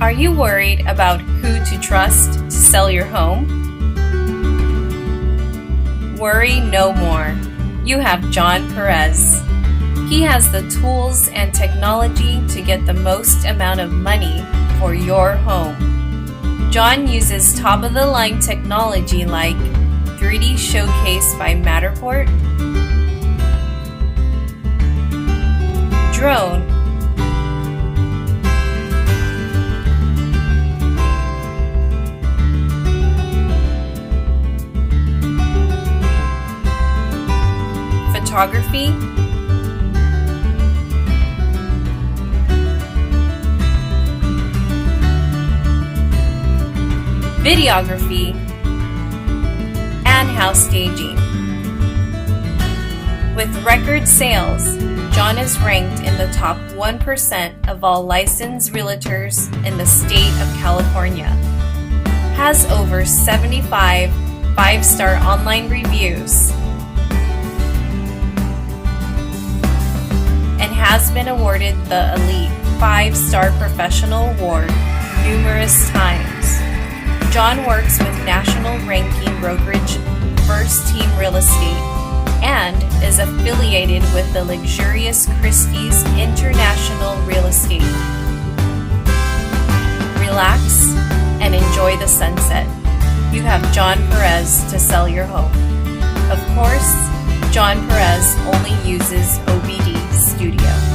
Are you worried about who to trust to sell your home? Worry no more. You have John Perez. He has the tools and technology to get the most amount of money for your home. John uses top-of-the-line technology like 3D Showcase by Matterport, drone, photography, videography, and house staging. With record sales, John is ranked in the top 1% of all licensed realtors in the state of California, has over 75 5-star online reviews, and has been awarded the Elite 5-Star Professional Award numerous times. John works with national ranking brokerage First Team Real Estate and is affiliated with the luxurious Christie's International Real Estate. Relax and enjoy the sunset. You have John Perez to sell your home. Of course, John Perez only uses OBD Studio.